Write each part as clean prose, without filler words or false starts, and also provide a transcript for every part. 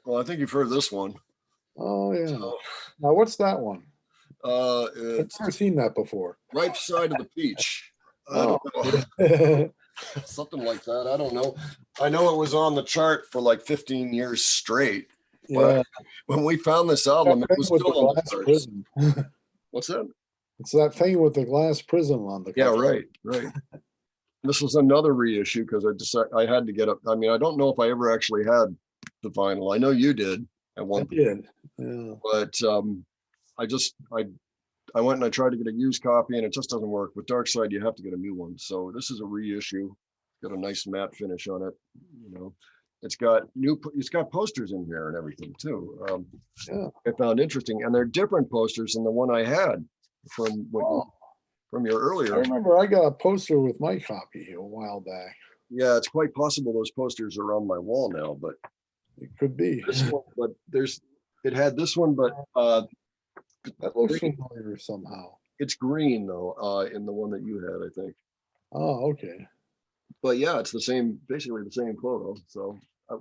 Well, I think you've heard this one. Oh yeah. So, Now what's that one? I've it's never seen that before. right side of the peach. I Oh. don't know. Something like that. I don't know. I know it was on the chart for like 15 years straight. But Yeah. when we found this That album, it thing was with the still on the glass charts. prism. What's that? It's that thing with the glass prism on the Yeah, cover. right, right. This was another reissue because I decided I had to get up. I mean, I don't know if I ever actually had the vinyl. I know you did at I one point, did. Yeah. but I just I went and I tried to get a used copy and it just doesn't work. With Dark Side, you have to get a new one. So this is a reissue. Got a nice matte finish on it. You know, it's got posters in here and everything too. Yeah. I found interesting, and they're different posters than the one I had from Oh, from your I earlier. remember I got a poster with my copy a while back. Yeah, it's quite possible those posters are on my wall now, but It could be. this one, but it had this one, but That looks green, familiar somehow. it's green though, in the one that you had, I think. Oh, okay. But yeah, it's the same, basically the same photo. So,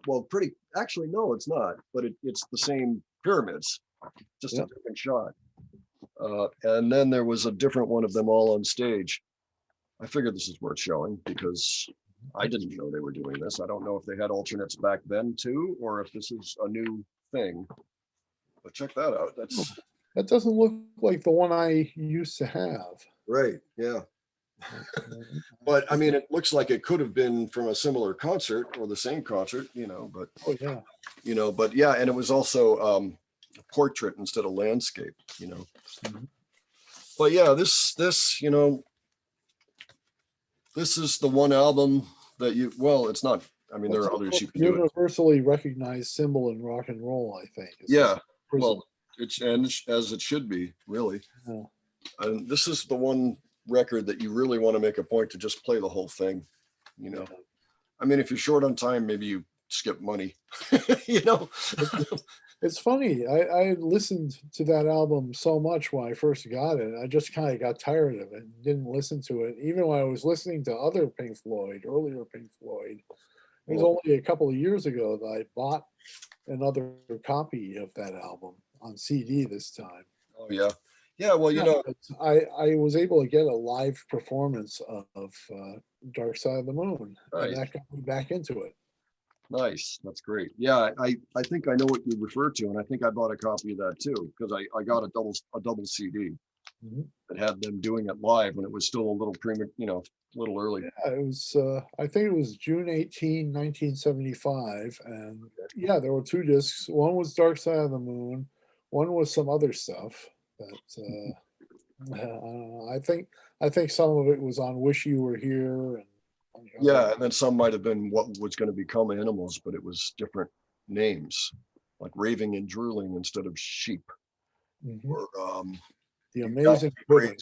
well, pretty, actually, no, it's not, but it's the same pyramids, just a Yep. different shot. And then there was a different one of them all on stage. I figured this is worth showing because I didn't know they were doing this. I don't know if they had alternates back then too, or if this is a new thing. But check that out. That's That doesn't look like the one I used to have. right. Yeah. But I mean, it looks like it could have been from a similar concert or the same concert, but Oh yeah. but yeah, and it was also a portrait instead of landscape. Mhm. But yeah, this this is the one album that it's not. I mean, there That's are the others most you can do it. universally recognized symbol in rock and roll, I think. Is Yeah, the prism. well, and as it should be, really. Yeah. And this is the one record that you really want to make a point to just play the whole thing. Yeah. I mean, if you're short on time, maybe you skip money. you know. It's funny. I listened to that album so much when I first got it. I just kind of got tired of it and didn't listen to it. Even when I was listening to other Pink Floyd, earlier Pink Floyd, it was Well, only a couple of years ago that I bought another copy of that album on CD this time. oh yeah, yeah. Well, Yeah, I was able to get a live performance of Dark Side of the Moon, and nice, that got me back into it. nice. That's great. Yeah, I think I know what you refer to, and I think I bought a copy of that too because I got a double CD Mhm. that had them doing it live when it was still a little a little early. Yeah, it was, I think it was June 18, 1975. And yeah, there were two discs. One was Dark Side of the Moon, one was some other stuff that, I don't know. I think some of it was on Wish You Were Here and on the other. Yeah, and then some might have been what was going to become Animals, but it was different names, like Raving and Drooling instead of Sheep, Mhm. or The You Got Me Amazing Crazy. Pudding.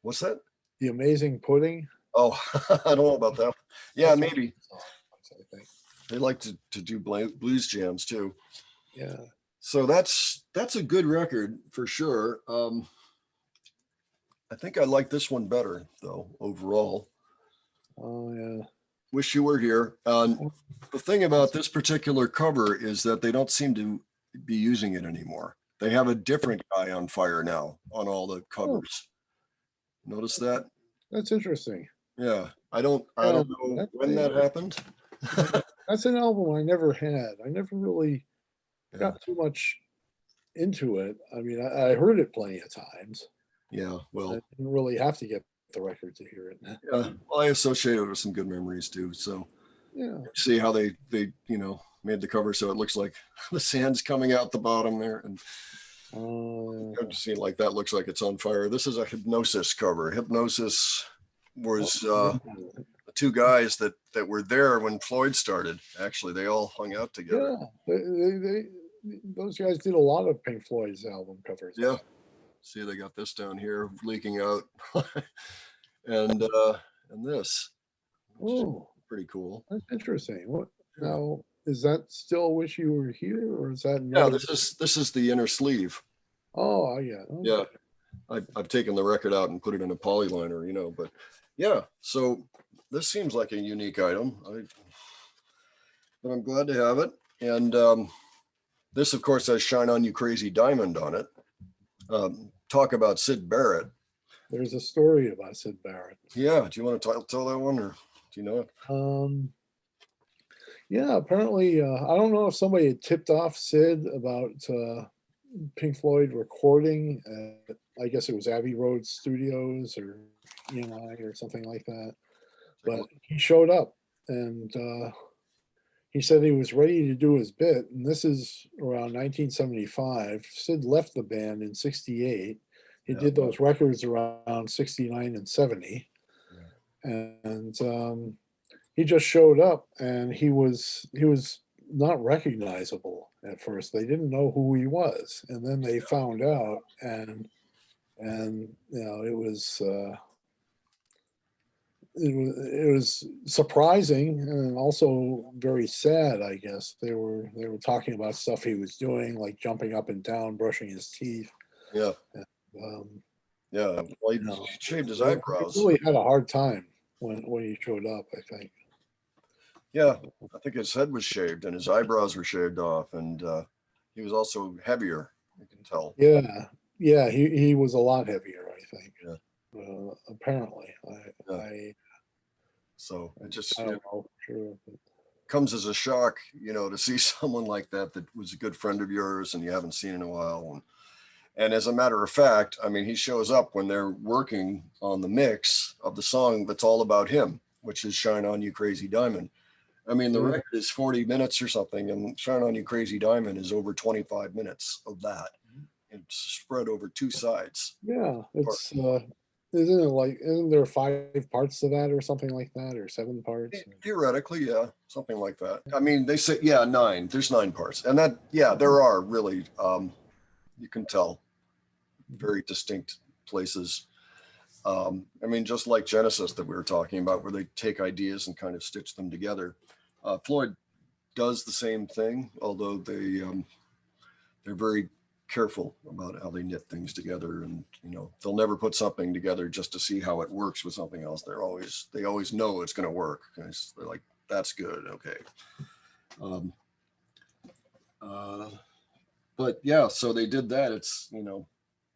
What's that? The Amazing Pudding. Oh, I don't know about that. Yeah, That's one of maybe the songs, I think. they like to do blues jams too. Yeah. So that's a good record for sure. I think I like this one better though overall. Oh yeah. Wish You Were Here. The thing about this particular cover is that they don't seem to be using it anymore. They have a different guy on fire now on all the Oh, covers. Notice that? that's interesting. Yeah. I Yeah, don't know that, when that happened. that's an album I never had. I never really Yeah. got too much into it. I mean, I heard it plenty of times. Yeah. I Well, didn't really have to get the record to hear it. yeah. Well, I associate it with some good memories too. So Yeah. see how they made the cover so it looks like the sand's coming out the bottom there, and Uh, I've seen like that looks like it's on fire. This is a Hypnosis cover. Hypnosis was yeah, the two guys that were there when Floyd started. Actually, they all hung out together. yeah. Those guys did a lot of Pink Floyd's album covers. Yeah. See, they got this down here leaking out, and this, which is Oh, pretty cool. that's interesting. What Yeah. now? Is that still Wish You Were Here, or is that Yeah. another? This is the inner sleeve. Oh, yeah. Yeah. Okay. I've taken the record out and put it in a polyliner, but yeah. So this seems like a unique item. But I'm glad to have it. And This, of course, has Shine On You Crazy Diamond on it. Talk about Syd Barrett. There's a story about Syd Barrett. Yeah, do you want to tell that one, or do you know it? Yeah, apparently, I don't know if somebody had tipped off Syd about Pink Floyd recording at, I guess it was Abbey Road Studios or EMI or something like that. But he showed up and he said he was ready to do his bit. And this is around 1975. Syd left the band in 68. He Yeah. did those records around 69 and 70. Yeah. And he just showed up and he was not recognizable at first. They didn't know who he was. And then they found out and you know, it was surprising and also very sad, I guess. They were talking about stuff he was doing, like jumping up and down, brushing his teeth. Yeah. Yeah. Well, he You know, shaved his he eyebrows. really had a hard time when he showed up, I think. Yeah, I think his head was shaved and his eyebrows were shaved off, and he was also heavier. You can tell. Yeah, he was a lot heavier, I think. Yeah. Apparently, Yeah. So it just I don't know, sure. comes as a shock, to see someone like that was a good friend of yours and you haven't seen in a while. And as a matter of fact, I mean, he shows up when they're working on the mix of the song that's all about him, which is Shine On You Crazy Diamond. I mean, the record is 40 minutes or something, and Shine On You Crazy Diamond is over 25 minutes of that. It's spread over two sides. Yeah, it's isn't there 5 parts to that or something like that, or 7 parts? Theoretically, yeah, something like that. I mean, they say, 9. There's 9 parts. And that, there are really, you can tell, very distinct places. I mean, just like Genesis that we were talking about, where they take ideas and kind of stitch them together. Floyd does the same thing, although they're very careful about how they knit things together, and they'll never put something together just to see how it works with something else. They always know it's going to work. They're like, that's good, okay. But yeah, so they did that. It's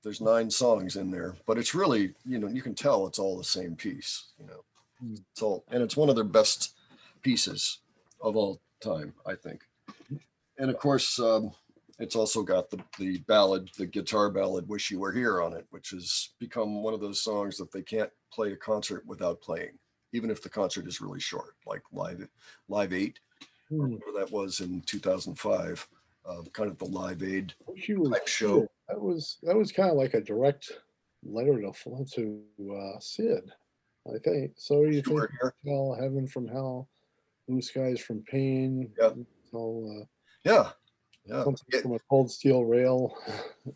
there's 9 songs in there, but it's really you can tell it's all the same piece. It's all, and it's one of their best pieces of all time, I think. And of course, it's also got the ballad, the guitar ballad, Wish You Were Here on it, which has become one of those songs that they can't play a concert without playing, even if the concert is really short, like Live 8, or whatever that was in 2005, kind of the Live Aid type show. That was kind of like a direct letter to Syd, I think. So you think Hell, Heaven from Hell, Blue Skies from Pain, Yeah. Something from a Cold Steel Rail.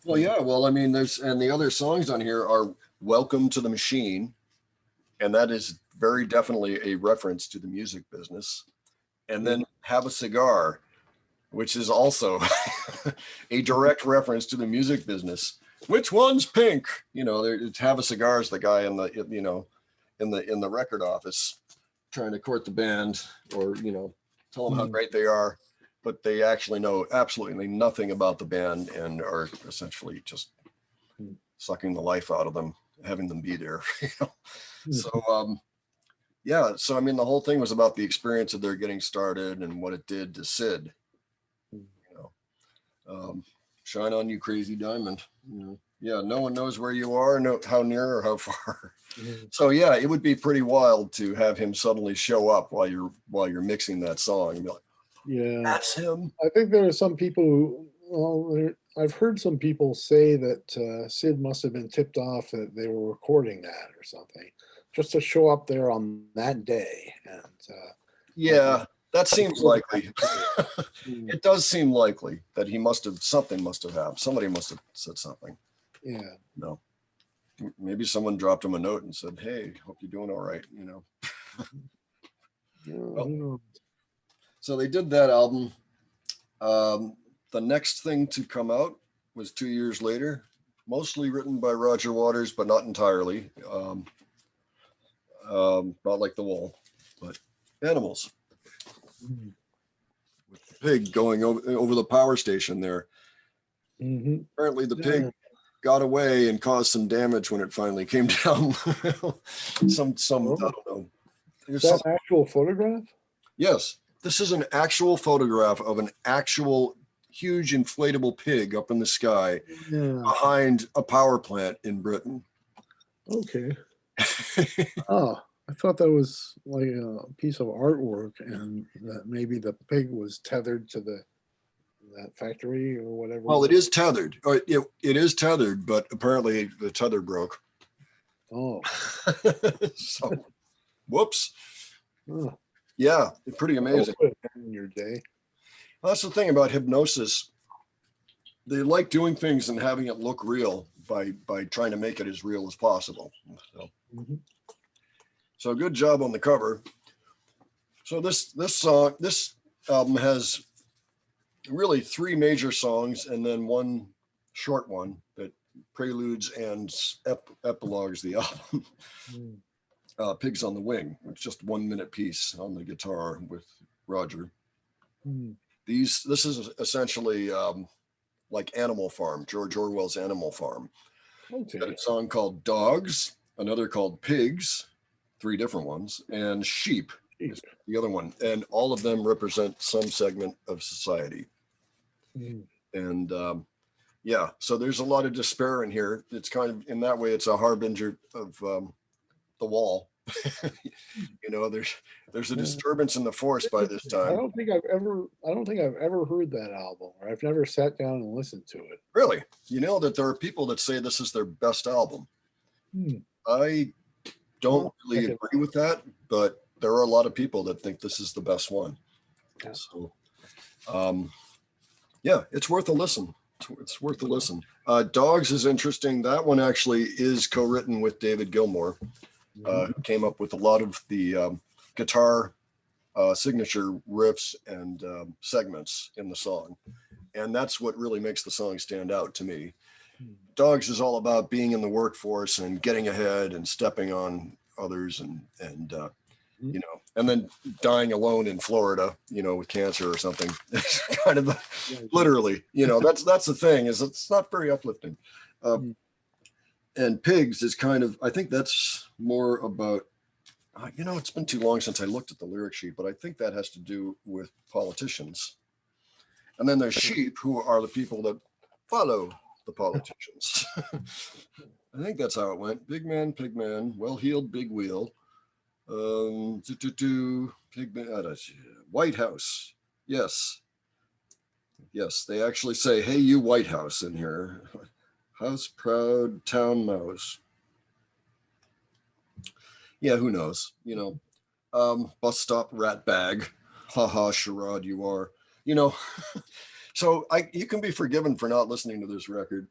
Well, yeah. Well, I mean, and the other songs on here are Welcome to the Machine, and that is very definitely a reference to the music business. And then Have a Cigar, which is also a direct reference to the music business. Which one's pink? Have a Cigar is the guy in the in the record office trying to court the band, or tell them how great they are, but they actually know absolutely nothing about the band and are essentially just sucking the life out of them, having them be there. So so I mean, the whole thing was about the experience of their getting started and what it did to Syd. Shine On You Crazy Diamond. Yeah, no one knows where you are, how near or how far. So yeah, it would be pretty wild to have him suddenly show up while you're mixing that song and be like, yeah, that's him. I think there are some people I've heard some people say that Syd must have been tipped off that they were recording that or something, just to show up there on that day. And that seems likely. It does seem likely that somebody must have happened. Somebody must have said something. Yeah. No. Maybe someone dropped him a note and said, "Hey, hope you're doing all right." Well, so they did that album. The next thing to come out was 2 years later, mostly written by Roger Waters, but not entirely. Not like The Wall, but Animals. With pig going over the power station there. Mhm. Apparently the pig Yeah. got away and caused some damage when it finally came down. some I Oh, don't know. is There's that some, an actual photograph? yes, this is an actual photograph of an actual huge inflatable pig up in the sky Yeah. behind a power plant in Britain. Okay. Oh, I thought that was like a piece of artwork, and that maybe the pig was tethered to that factory or whatever. Well, it is tethered. It is tethered, but apparently the tether broke. Oh, So, whoops. oh. Yeah, pretty amazing. In your day. That's the thing about hypnosis. They like doing things and having it look real by trying to make it as real as possible. Mhm. So good job on the cover. So this album has really three major songs and then one short one that preludes and epilogues the album. Mm. Pigs on the Wing. It's just 1 minute piece on the guitar with Roger. Mm. This is essentially like Animal Farm, George Orwell's Animal Farm. It's got Okay. a song called Dogs, another called Pigs, three different ones, and Sheep is the other one. And all of them represent some segment of society. Mm. And yeah, so there's a lot of despair in here. It's kind of, in that way, it's a harbinger of the wall. You know, there's a disturbance in the force by this I time. don't think I've ever heard that album, or I've never sat down and listened to it. Really, you know that there are people that say this is their best album. Hmm. I don't Well, really check it agree with that, but there are a lot of people that think this is the best one. Yeah. So, yeah, it's worth a listen. It's worth a listen. Dogs is interesting. That one actually is co-written with David Gilmour, who came up with a lot of the guitar signature riffs and segments in the song. And that's what really makes the song stand out to me. Dogs is all about being in the workforce and getting ahead and stepping on others and you know, and then dying alone in Florida, you know, with cancer or something. It's kind of literally, you know, that's the thing, is it's not very uplifting. And Pigs is kind of, I think that's more about, you know, it's been too long since I looked at the lyric sheet, but I think that has to do with politicians. And then there's Sheep, who are the people that follow the politicians. I think that's how it went. Big man, pig man, well-heeled big wheel. Pig man, White House. Yes. Yes, they actually say, hey, you White House in here. House proud town mouse. Yeah, who knows? You know, bus stop rat bag. Ha ha, charade you are. You know, so you can be forgiven for not listening to this record.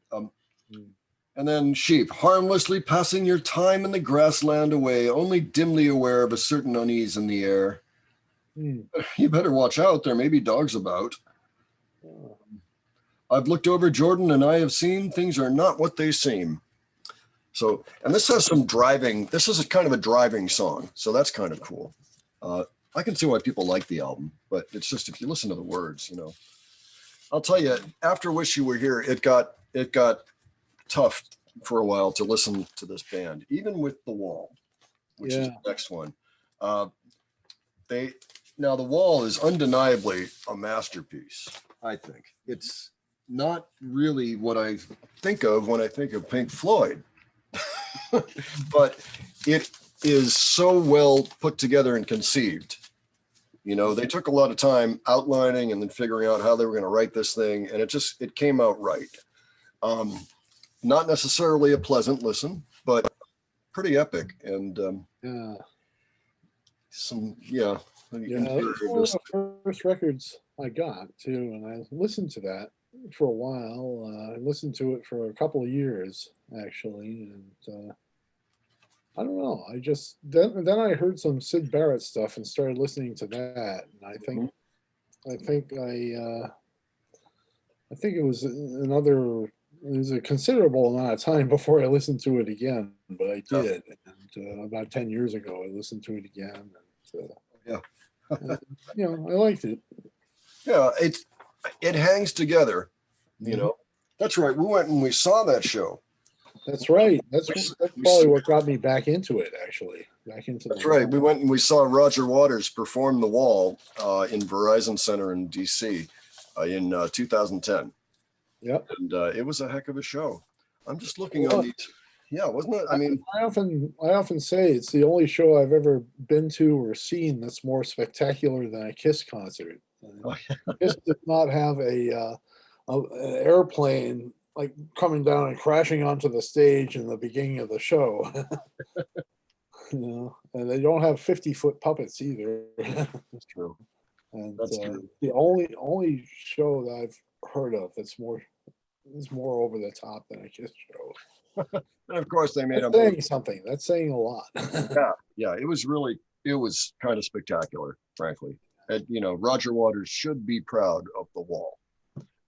And then Sheep, harmlessly passing your time in the grassland away, only dimly aware of a certain unease in the air. You better watch out, there may be dogs about. I've looked over Jordan and I have seen things are not what they seem. So, and this has some driving, this is a kind of a driving song. So that's kind of cool. I can see why people like the album, but it's just, if you listen to the words, you know, I'll tell you, after Wish You Were Here, it got tough for a while to listen to this band, even with The Wall, which is the next one. Now The Wall is undeniably a masterpiece. I think it's not really what I think of when I think of Pink Floyd, but it is so well put together and conceived. You know, they took a lot of time outlining and then figuring out how they were going to write this thing, and it came out right. Not necessarily a pleasant listen, but pretty epic. And Yeah. Interior That's one of the first records I got too, and I listened to that for a while. I listened to it for a couple of years actually, and I don't know. I just then I heard some Sid Barrett stuff and started listening to that, and I think it was another. It was a considerable amount of time before I listened to it again, but I did. And about 10 years ago, I listened to it again. And, yeah. you know, I liked it. Yeah, it hangs together, you Mhm. know. That's right. We went and we saw that show. That's right. That's We, s- that's we s- probably what got me back into it, actually, back into the that's right. wall. We went and we saw Roger Waters perform The Wall in Verizon Center in DC in 2010. Yep. And it was a heck of a show. I'm just looking on Well, these. Yeah, wasn't it? I mean, I often say it's the only show I've ever been to or seen that's more spectacular than a Kiss concert. Kiss did not have an airplane like coming down and crashing onto the stage in the beginning of the show. And they don't have 50-foot puppets either. that's true. And That's true. the only show that I've heard of that's more over the top than a Kiss show. And of course, they made That's a saying something. That's saying a lot. yeah, yeah. It was kind of spectacular, frankly. And Roger Waters should be proud of The Wall.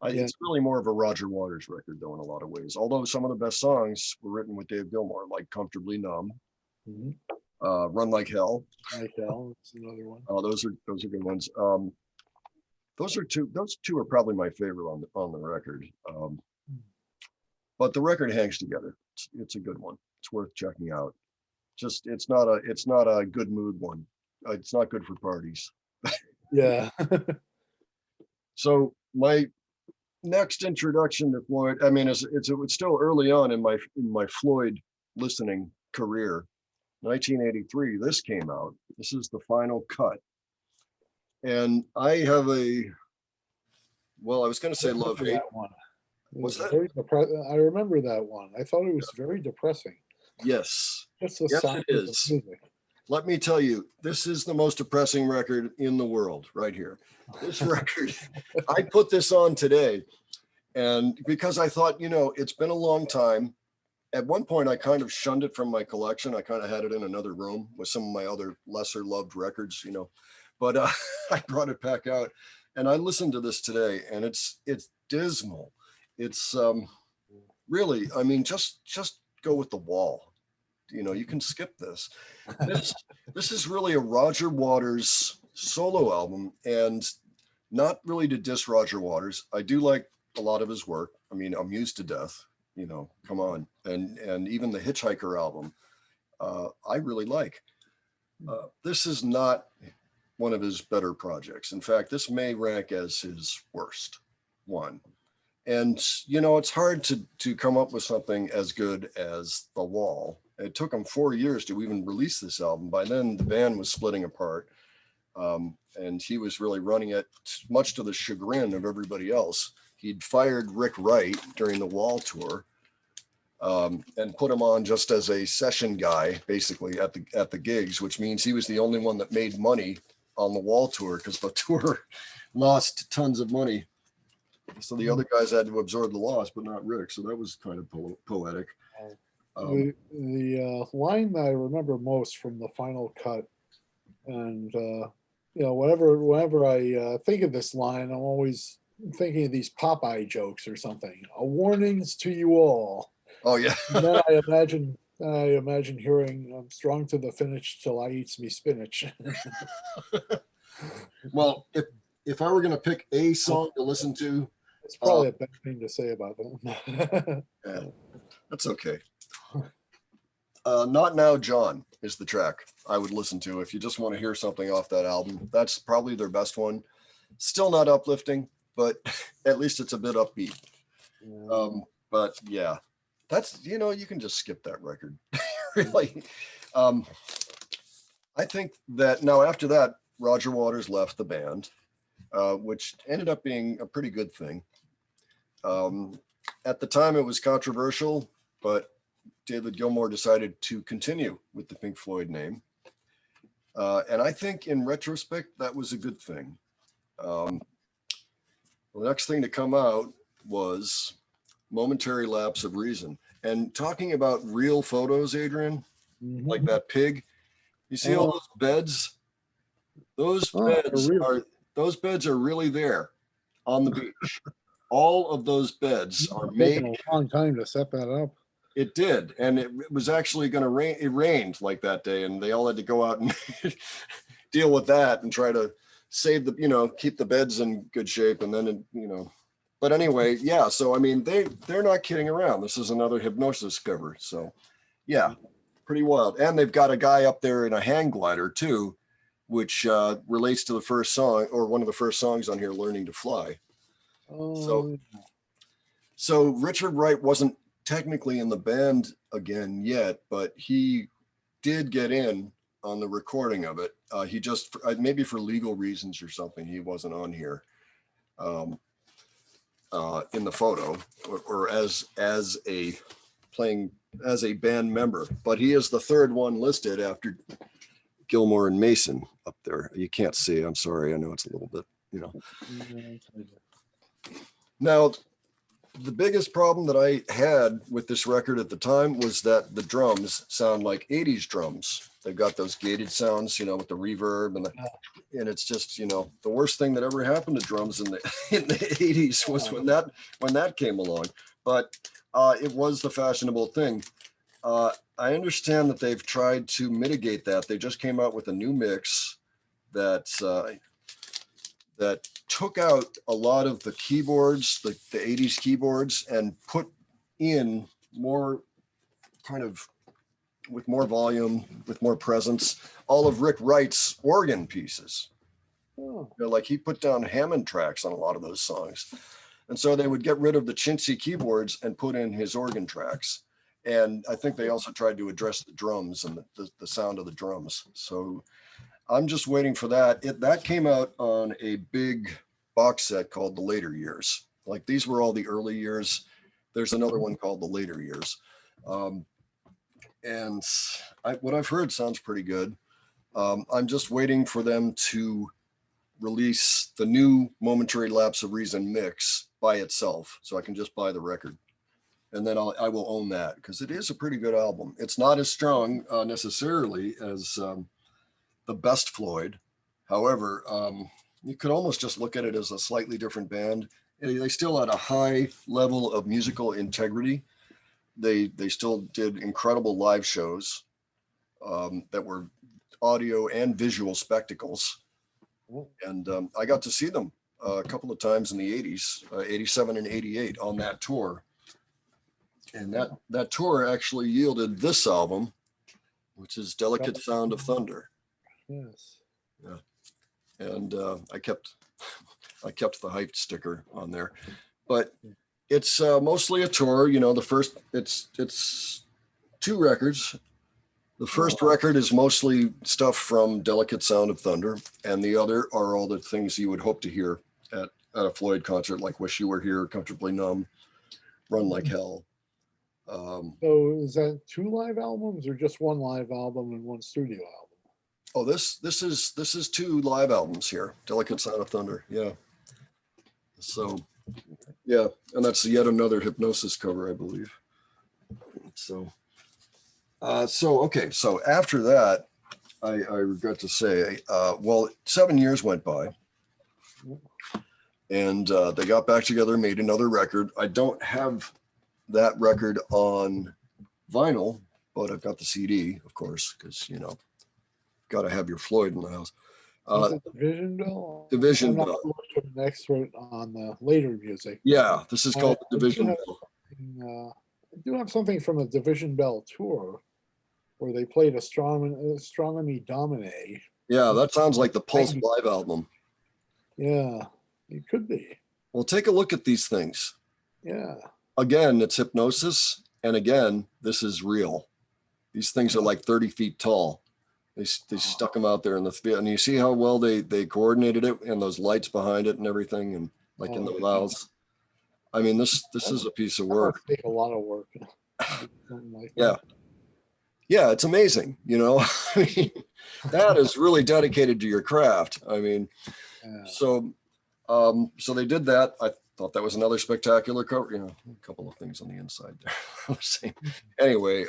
Yeah. It's really more of a Roger Waters record, though, in a lot of ways. Although some of the best songs were written with Dave Gilmour, like "Comfortably Numb," Mhm. "Run Like Hell." Like hell, it's another one. Those are good ones. Those two are probably my favorite on the record. But the record hangs together. It's a good one. It's worth checking out. Just it's not a good mood one. It's not good for parties. Yeah. So my next introduction to Floyd, I mean, it's still early on in my Floyd listening career. 1983, this came out. This is the final cut, and I have I was going to I say love remember hate. that one. It What's was that? very I remember that one. I thought it was very depressing. Yes, Just the yes, sound it of the is. music. Let me tell you, this is the most depressing record in the world, right here. This record, I put this on today, and because I thought, it's been a long time. At one point, I kind of shunned it from my collection. I kind of had it in another room with some of my other lesser loved records, but I brought it back out, and I listened to this today, and it's dismal. It's really, I mean, just go with The Wall. You can skip this. This this is really a Roger Waters solo album, and not really to diss Roger Waters. I do like a lot of his work. I mean, I'm used to death. Come on, and even the Hitchhiker album, I really like. This is not one of his better projects. In fact, this may rank as his worst one. And it's hard to come up with something as good as The Wall. It took him 4 years to even release this album. By then, the band was splitting apart, and he was really running it, much to the chagrin of everybody else. He'd fired Rick Wright during the Wall tour, and put him on just as a session guy, basically at the gigs, which means he was the only one that made money on the Wall tour because the tour lost tons of money. So the other guys had to absorb the loss, but not Rick. So that was kind of poetic. The line that I remember most from the final cut, and whenever I think of this line, I'm always thinking of these Popeye jokes or something. A warnings to you all. Oh yeah. And then I imagine hearing "I'm strong to the finish till I eats me spinach." Well, if I were going to pick a song to listen to, It's probably a bad thing to say about them. yeah, that's okay. Not Now, John is the track I would listen to if you just want to hear something off that album. That's probably their best one. Still not uplifting, but at least it's a bit upbeat. But yeah, that's, you can just skip that record. Really. I think that now after that, Roger Waters left the band, which ended up being a pretty good thing. At the time, it was controversial, but David Gilmour decided to continue with the Pink Floyd name. And I think in retrospect, that was a good thing. The next thing to come out was Momentary Lapse of Reason. And talking about real photos, Adrian, like that pig, you see all those beds? Those beds are really there on the beach. All of those beds are made. Taking a long time to set that up. It did, and it was actually going to rain. It rained like that day, and they all had to go out and deal with that and try to save the, you know, keep the beds in good shape, and then, you know, but anyway, yeah. So I mean, they're not kidding around. This is another hypnosis cover. So yeah, pretty wild. And they've got a guy up there in a hang glider too, which relates to the first song, or one of the first songs on here, "Learning to Fly." Oh, So Richard Wright wasn't technically in the band again yet, but he did get in on the recording of it. He just, maybe for legal reasons or something, he wasn't on here in the photo, or as a playing as a band member. But he is the third one listed after Gilmore and Mason up there. You can't see it. I'm sorry. I know it's a little bit, you know. Now, the biggest problem that I had with this record at the time was that the drums sound like 80s drums. They've got those gated sounds, you know, with the reverb, and it's just, you know, the worst thing that ever happened to drums in the 80s was when that came along. But it was the fashionable thing. I understand that they've tried to mitigate that. They just came out with a new mix that took out a lot of the keyboards, the 80s keyboards, and put in more kind of, with more volume, with more presence, all of Rick Wright's organ pieces. oh. You know, like he put down Hammond tracks on a lot of those songs. And so they would get rid of the chintzy keyboards and put in his organ tracks. And I think they also tried to address the drums and the sound of the drums. So I'm just waiting for that. That came out on a big box set called The Later Years. Like, these were all the early years. There's another one called The Later Years. And what I've heard sounds pretty good. I'm just waiting for them to release the new Momentary Lapse of Reason mix by itself, so I can just buy the record. And then I will own that, because it is a pretty good album. It's not as strong necessarily as the best Floyd. However, you could almost just look at it as a slightly different band. They still had a high level of musical integrity. They still did incredible live shows that were audio and visual spectacles. And I got to see them a couple of times in the 80s, 87 and 88 on that tour. And that tour actually yielded this album, which is Delicate Sound of Thunder. Yes. Yeah. And I kept the hyped sticker on there, but it's mostly a tour. You know, the first, it's 2 records. The first record is mostly stuff from Delicate Sound of Thunder, and the other are all the things you would hope to hear at a Floyd concert, like Wish You Were Here, Comfortably Numb, Run Like Hell. So is that 2 live albums, or just 1 live album and 1 studio album? Oh, this is 2 live albums here. Delicate Sound of Thunder. Yeah. So, yeah, and that's yet another Hypnosis cover, I believe. So, okay. So after that, I regret to say, well, 7 years went by, and they got back together, made another record. I don't have that record on vinyl, but I've got the CD, of course, because, you know, got to have your Floyd in the house. Is it Division Bell? Division I'm not Bell. much of an expert on the later music. Yeah, this is called the I Division do Bell. I do have something from a Division Bell tour where they played Astronomy Domine. Yeah, that sounds like the Pulse live album. Yeah, it could be. Well, take a look at these things. Yeah. Again, it's Hypnosis. And again, this is real. These things are like 30 feet tall. They stuck them out there in the field, and you see how well they coordinated it, and those lights behind it and everything, and like in the mouths. I mean, this is a piece of work. Take a lot of work. Like Yeah. Yeah, it's amazing. You know, I mean, that is really dedicated to your craft. I mean, so they did that. I thought that was another spectacular cover. You know, a couple of things on the inside there. Anyway,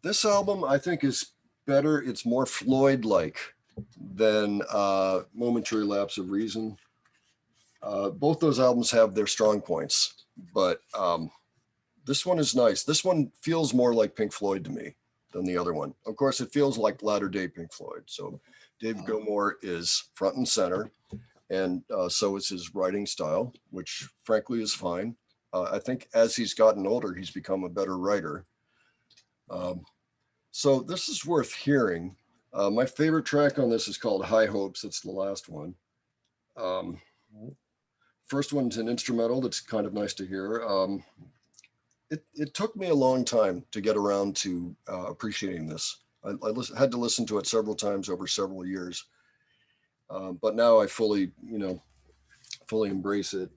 this album I think is better. It's more Floyd-like than Momentary Lapse of Reason. Both those albums have their strong points, but this one is nice. This one feels more like Pink Floyd to me than the other one. Of course, it feels like latter day Pink Floyd. So Dave Gilmour is front and center, and so is his writing style, which frankly is fine. I think as he's gotten older, he's become a better writer. So this is worth hearing. My favorite track on this is called High Hopes. It's the last one. First one's an instrumental that's kind of nice to hear. It took me a long time to get around to appreciating this. I had to listen to it several times over several years. But now I fully embrace it.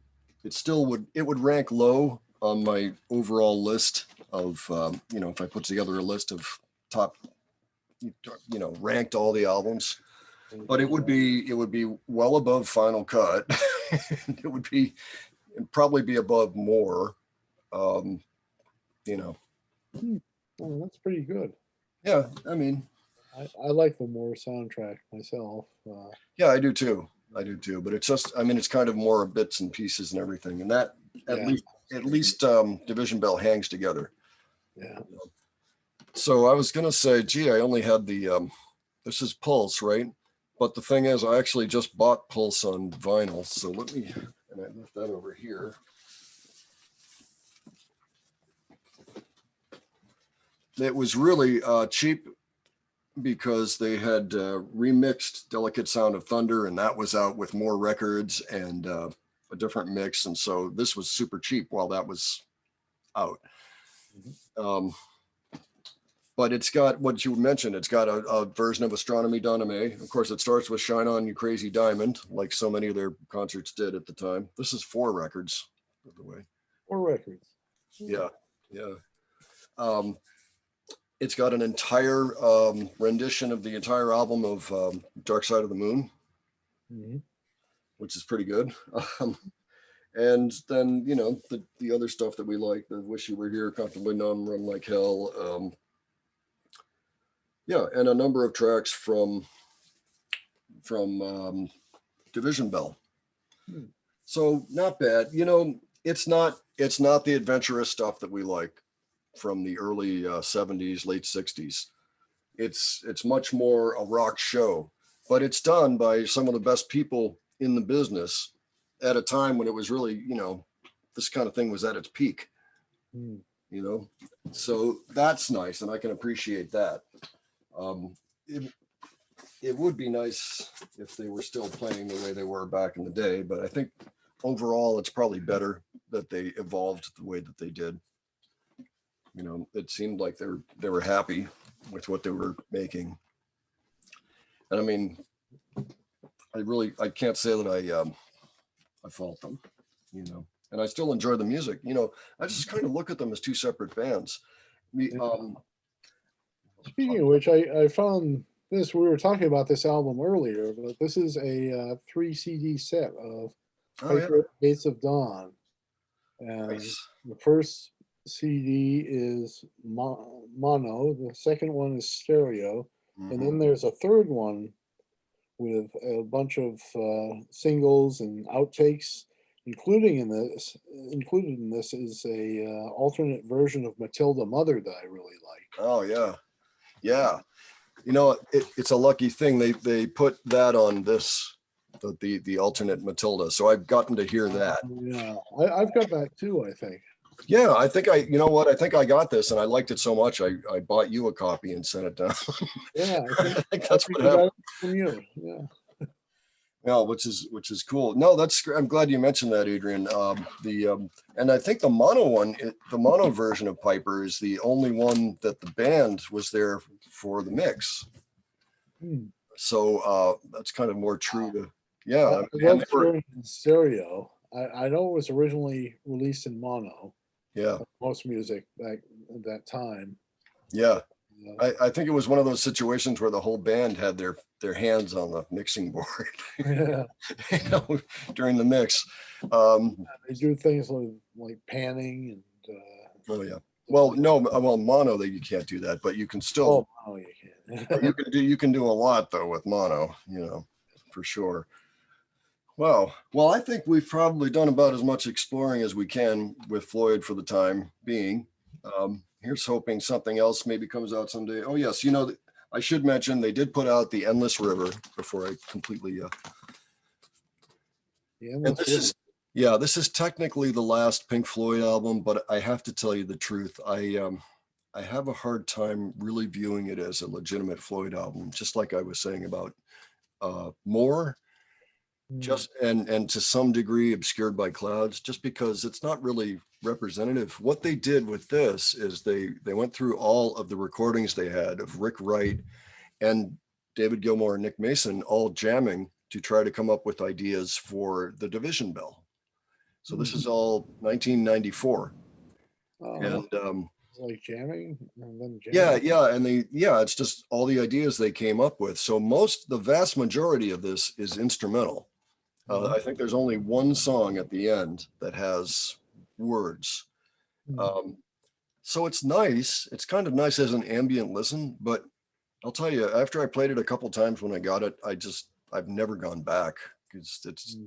It would rank low on my overall list of, if I put together a list of top, ranked all the albums, but it'd be well above Final Cut. It'd probably be above More. Oh, that's pretty good. Yeah, I mean, I like the Moore soundtrack myself. yeah, I do too. But it's just, I mean, it's kind of more bits and pieces and everything, and that at least Division Bell hangs together. Yeah. So I was gonna say, gee, I only had the this is Pulse, right? But the thing is, I actually just bought Pulse on vinyl. So and I left that over here. It was really cheap because they had remixed Delicate Sound of Thunder, and that was out with more records and a different mix. And so this was super cheap while that was out. But it's got what you mentioned. It's got a version of Astronomy Dynamite. Of course, it starts with Shine On You Crazy Diamond, like so many of their concerts did at the time. This is 4 records, by the way. 4 records. Yeah. It's got an entire rendition of the entire album of Dark Side of the Moon, which is pretty good. And then, the other stuff that we like, the Wish You Were Here, Comfortably Numb, Run Like Hell. And a number of tracks from Division Bell. So not bad. It's not the adventurous stuff that we like from the early 70s, late 60s. It's much more a rock show, but it's done by some of the best people in the business at a time when it was really, this kind of thing was at its peak, so that's nice. And I can appreciate that. It would be nice if they were still playing the way they were back in the day, but I think overall it's probably better that they evolved the way that they did. It seemed like they were happy with what they were making. And I mean, I can't say that I fault them, and I still enjoy the music. I just kind of look at them as 2 separate bands. Speaking of which, I found this, we were talking about this album earlier, but this is a 3 CD set of Gates of Dawn. And the first CD is mono, the second one is stereo, and then there's a third one with a bunch of singles and outtakes. Included in this is a alternate version of Matilda Mother that I really like. Oh yeah. It's a lucky thing they put that on this, the alternate Matilda. So I've gotten to hear that. Yeah, I've got that too, I think. Yeah, I think I think I got this and I liked it so much I bought you a copy and sent it down. Yeah, I think that's what happened from you. Yeah. Yeah, which is cool. No, I'm glad you mentioned that, Adrian. And I think the mono version of Piper is the only one that the band was there for the mix. So that's kind of more true to, yeah. I love hearing in stereo. I know it was originally released in mono. Yeah. Most music back at that time. Yeah. I think it was one of those situations where the whole band had their hands on the mixing board. Yeah. During the mix. They do things like panning and. Oh yeah. Well, no, mono that you can't do that, but you can still. Oh, mono you can. you can do a lot though with mono, for sure. Wow. Well, I think we've probably done about as much exploring as we can with Floyd for the time being. Here's hoping something else maybe comes out someday. Oh yes, I should mention they did put out the Endless River before I completely. The And Endless this River. is, yeah, this is technically the last Pink Floyd album, but I have to tell you the truth. I have a hard time really viewing it as a legitimate Floyd album, just like I was saying about More, just and to some degree obscured by clouds, just because it's not really representative. What they did with this is they went through all of the recordings they had of Rick Wright and David Gilmour and Nick Mason all jamming to try to come up with ideas for the Division Bell. So this is all 1994. And like jamming and then jamming. yeah, and it's just all the ideas they came up with. So the vast majority of this is instrumental. I think there's only one song at the end that has words. So it's nice. It's kind of nice as an ambient listen, but I'll tell you, after I played it a couple times when I got it, I've never gone back because it's,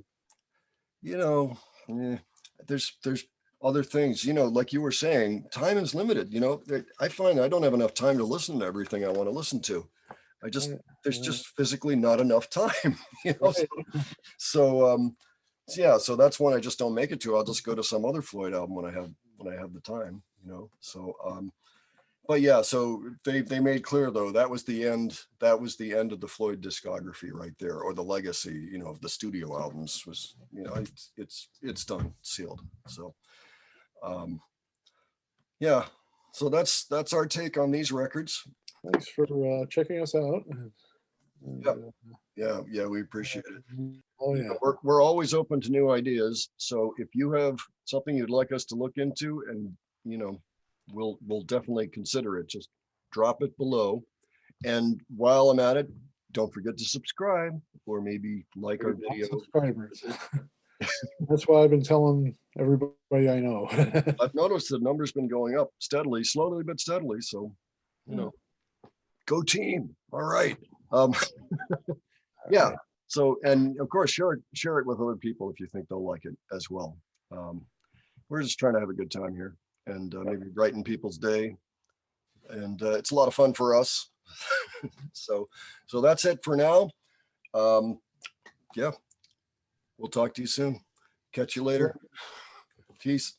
there's other things, like you were saying, time is limited. I find I don't have enough time to listen to everything I want to listen to. There's just physically not enough time, Right. So so that's when I just don't make it to. I'll just go to some other Floyd album when I have the time, so but yeah, so they made clear though that was the end of the Floyd discography right there, or the legacy, of the studio albums was, it's done, sealed. So yeah, so that's our take on these records. Thanks for checking us out. Yeah, we appreciate it. Oh yeah. We're always open to new ideas. So if you have something you'd like us to look into, and we'll definitely consider it. Just drop it below. And while I'm at it, don't forget to subscribe or maybe like our video. Subscribers. That's why I've been telling everybody I know. I've noticed the number's been going up steadily, slowly but steadily. So, go team. All right. Yeah. So, and of course, share it with other people if you think they'll like it as well. We're just trying to have a good time here and maybe brighten people's day. And it's a lot of fun for us. So that's it for now. Yeah. We'll talk to you soon. Catch you later. Peace.